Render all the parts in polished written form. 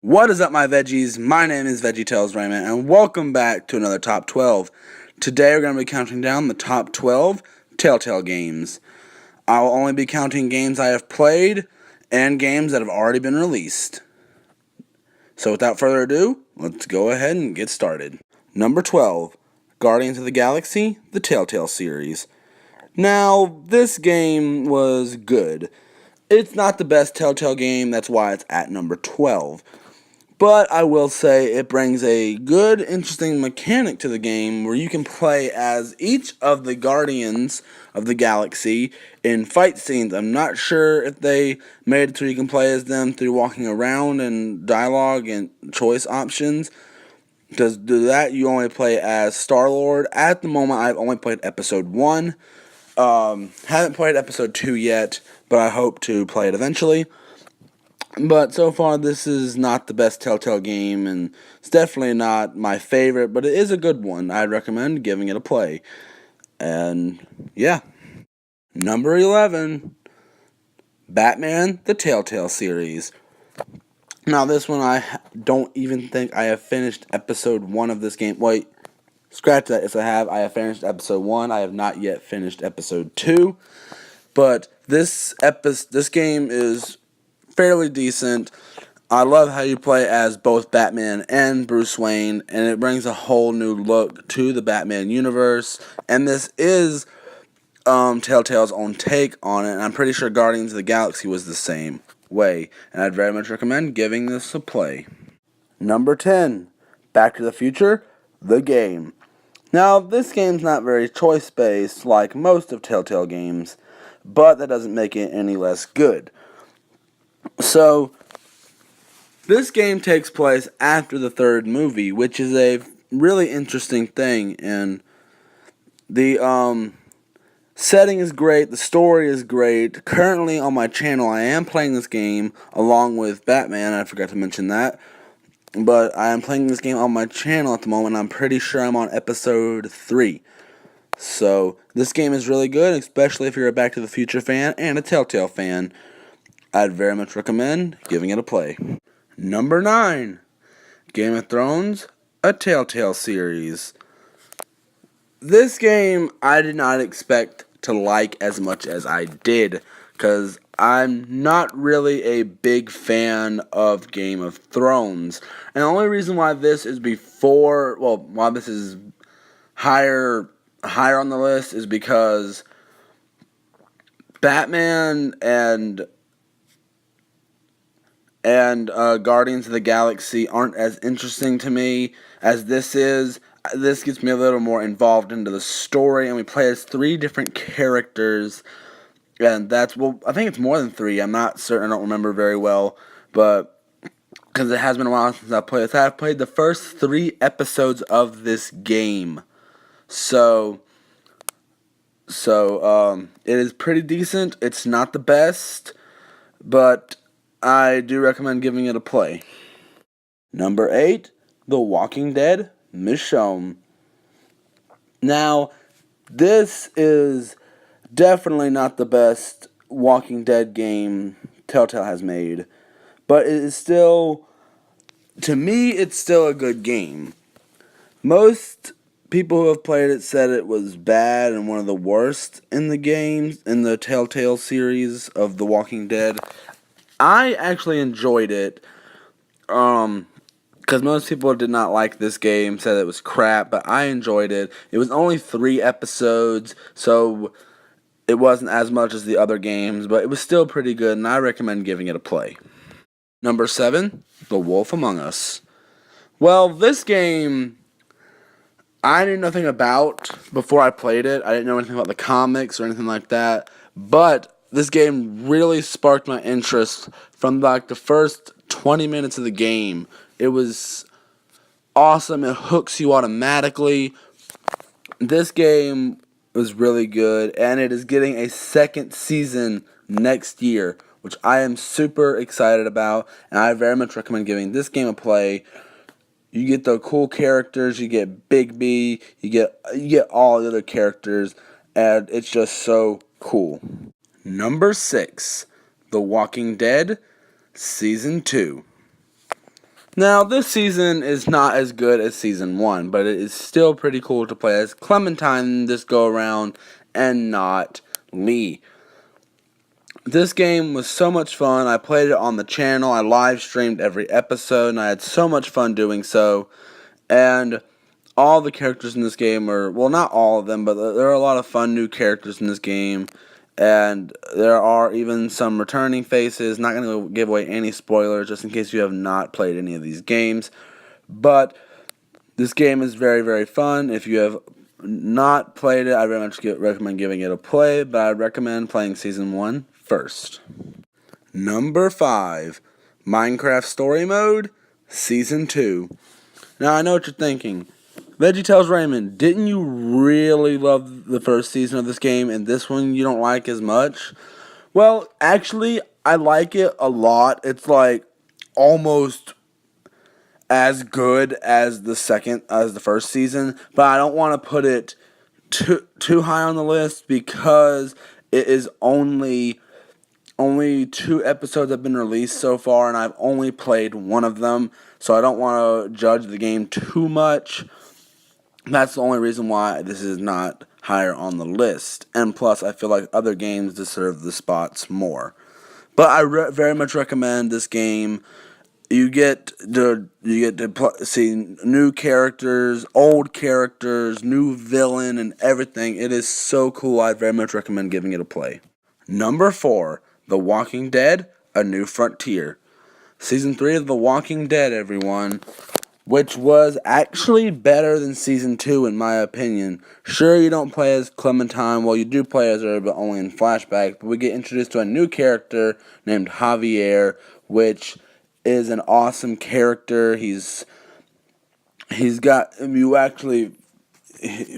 What is up, my veggies? My name is VeggieTales Raymond, and welcome back to another Top 12. Today we're going to be counting down the top 12 Telltale games. I will only be counting games I have played and games that have already been released. So without further ado, let's go ahead and get started. Number 12, Guardians of the Galaxy, the Telltale series. Now, this game was good. It's not the best Telltale game, that's why it's at number 12. But I will say it brings a good, interesting mechanic to the game where you can play as each of the Guardians of the Galaxy in fight scenes. I'm not sure if they made it so you can play as them through walking around and dialogue and choice options. Because to that, you only play as Star-Lord. At the moment, I've only played Episode 1. Haven't played Episode 2 yet, but I hope to play it eventually. But so far, this is not the best Telltale game, and it's definitely not my favorite, but it is a good one. I'd recommend giving it a play. And, yeah. Number 11, Batman, the Telltale series. Now, this one, I don't even think I have finished Episode 1 of this game. Wait, scratch that. Yes, I have. I have finished Episode 1. I have not yet finished Episode 2. But this game is fairly decent. I love how you play as both Batman and Bruce Wayne, and it brings a whole new look to the Batman universe. And this is Telltale's own take on it, and I'm pretty sure Guardians of the Galaxy was the same way, and I'd very much recommend giving this a play. Number 10, Back to the Future, the game. Now, this game's not very choice-based like most of Telltale games, but that doesn't make it any less good. So, this game takes place after the third movie, which is a really interesting thing, and the setting is great, the story is great. Currently on my channel, I am playing this game along with Batman, I forgot to mention that, but I am playing this game on my channel at the moment. I'm pretty sure I'm on episode 3. So, this game is really good, especially if you're a Back to the Future fan and a Telltale fan. I'd very much recommend giving it a play. Number 9, Game of Thrones, a Telltale series. This game I did not expect to like as much as I did, because I'm not really a big fan of Game of Thrones. And the only reason why this is why this is higher on the list is because Batman and Guardians of the Galaxy aren't as interesting to me as this is. This gets me a little more involved into the story, and we play as 3 different characters, and I think it's more than 3. I'm not certain, I don't remember very well, but because it has been a while since I've played this. I've played the first 3 episodes of this game, so it is pretty decent. It's not the best, but I do recommend giving it a play. Number 8, The Walking Dead, Michonne. Now, this is definitely not the best Walking Dead game Telltale has made, but it is still, to me, it's still a good game. Most people who have played it said it was bad and one of the worst in the games, in the Telltale series of The Walking Dead. I actually enjoyed it, because most people did not like this game, said it was crap, but I enjoyed it. It was only 3 episodes, so it wasn't as much as the other games, but it was still pretty good, and I recommend giving it a play. Number 7, The Wolf Among Us. Well, this game I knew nothing about before I played it. I didn't know anything about the comics or anything like that, but this game really sparked my interest from the first 20 minutes of the game. It was awesome. It hooks you automatically. This game was really good, and it is getting a 2nd season next year, which I am super excited about, and I very much recommend giving this game a play. You get the cool characters, you get Bigby, you get all the other characters, and it's just so cool. Number 6, The Walking Dead, Season 2. Now, this season is not as good as Season 1, but it is still pretty cool to play as Clementine this go around and not Lee. This game was so much fun. I played it on the channel. I live streamed every episode, and I had so much fun doing so. And all the characters in this game are, well, not all of them, but there are a lot of fun new characters in this game. And there are even some returning faces. Not going to give away any spoilers, just in case you have not played any of these games. But this game is very, very fun. If you have not played it, I very much recommend giving it a play, but I recommend playing Season 1 first. Number 5, Minecraft Story Mode, Season 2. Now, I know what you're thinking. VeggieTales Raymond, didn't you really love the first season of this game, and this one you don't like as much? Well, actually, I like it a lot. It's like almost as good as the first season, but I don't want to put it too high on the list because it is only 2 episodes have been released so far, and I've only played one of them, so I don't want to judge the game too much. That's the only reason why this is not higher on the list. And plus, I feel like other games deserve the spots more. But I very much recommend this game. You get to see new characters, old characters, new villain, and everything. It is so cool. I very much recommend giving it a play. Number 4, The Walking Dead: A New Frontier. Season 3 of The Walking Dead, everyone, which was actually better than Season 2 in my opinion. Sure, you don't play as Clementine, well, you do play as her, but only in flashback, but we get introduced to a new character named Javier, which is an awesome character. You actually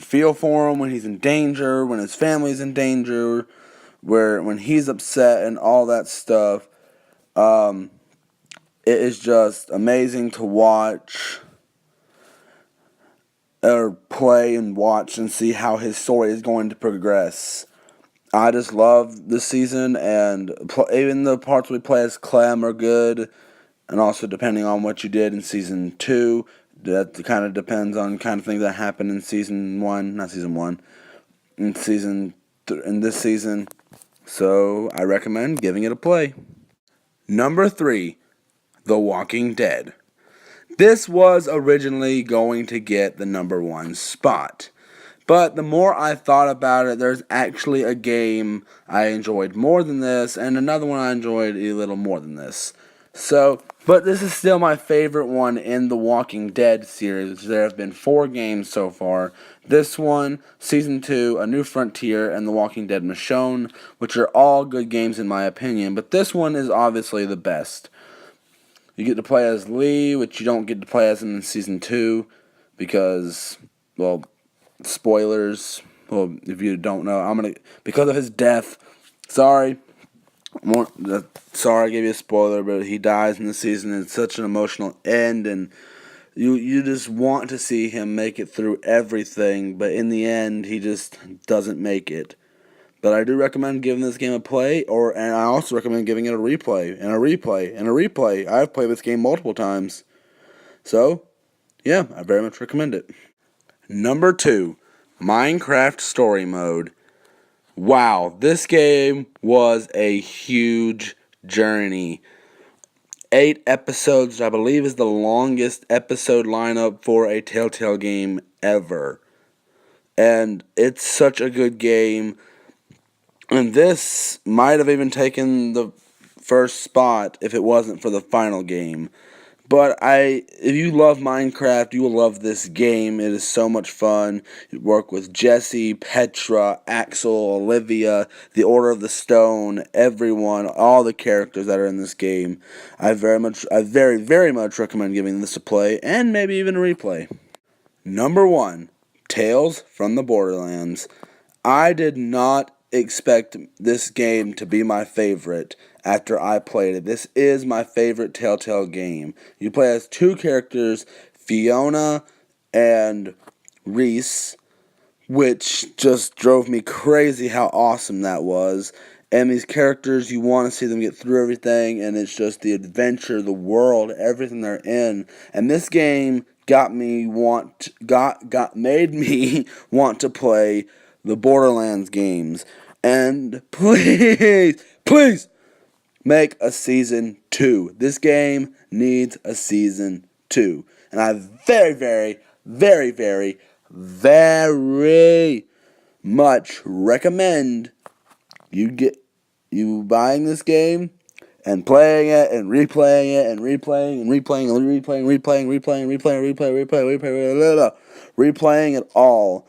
feel for him when he's in danger, when his family's in danger, when he's upset and all that stuff. It is just amazing to watch or play and watch and see how his story is going to progress. I just love this season, and even the parts we play as Clem are good, and also depending on what you did in Season 2, that kind of depends on kind of things that happen in Season 1, not Season 1, in this season. So I recommend giving it a play. Number 3, The Walking Dead. This was originally going to get the number 1 spot. But the more I thought about it, there's actually a game I enjoyed more than this, and another one I enjoyed a little more than this. But this is still my favorite one in the Walking Dead series. There have been 4 games so far. This one, Season 2, A New Frontier, and The Walking Dead Michonne, which are all good games in my opinion, but this one is obviously the best. You get to play as Lee, which you don't get to play as in Season 2, because, well, spoilers. Well, if you don't know, because of his death, sorry, I gave you a spoiler, but he dies in the season. It's such an emotional end, and you just want to see him make it through everything, but in the end, he just doesn't make it. But I do recommend giving this game a play, and I also recommend giving it a replay, and a replay, and a replay. I've played this game multiple times. So, yeah, I very much recommend it. Number 2, Minecraft Story Mode. Wow, this game was a huge journey. 8 episodes, I believe, is the longest episode lineup for a Telltale game ever. And it's such a good game. And this might have even taken the first spot if it wasn't for the final game. But if you love Minecraft, you will love this game. It is so much fun. You work with Jesse, Petra, Axel, Olivia, the Order of the Stone, everyone, all the characters that are in this game. I very, very much recommend giving this a play, and maybe even a replay. Number 1, Tales from the Borderlands. I did not expect this game to be my favorite after I played it. This is my favorite Telltale game. You play as 2 characters, Fiona and Reese, which just drove me crazy how awesome that was. And these characters, you want to see them get through everything, and it's just the adventure, the world, everything they're in. And this game made me want to play the Borderlands games. And please make a season 2. This game needs a season 2. And I very much recommend you buying this game and playing it and replaying it and replaying it all.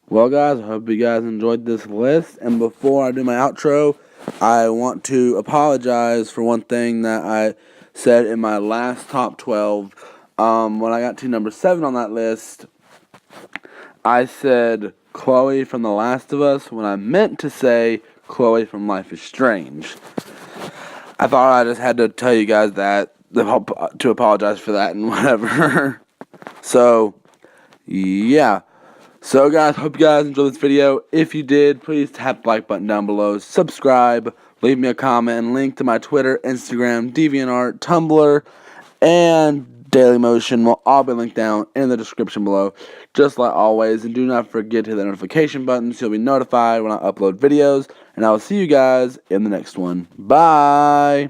Well, guys, I hope you guys enjoyed this list. And before I do my outro, I want to apologize for one thing that I said in my last top 12. When I got to number 7 on that list, I said Chloe from The Last of Us when I meant to say Chloe from Life is Strange. I thought I just had to tell you guys that, to apologize for that and whatever. So, yeah. So, guys, hope you guys enjoyed this video. If you did, please tap the like button down below, subscribe, leave me a comment, and link to my Twitter, Instagram, DeviantArt, Tumblr, and Dailymotion will all be linked down in the description below, just like always. And do not forget to hit the notification button so you'll be notified when I upload videos. And I will see you guys in the next one. Bye!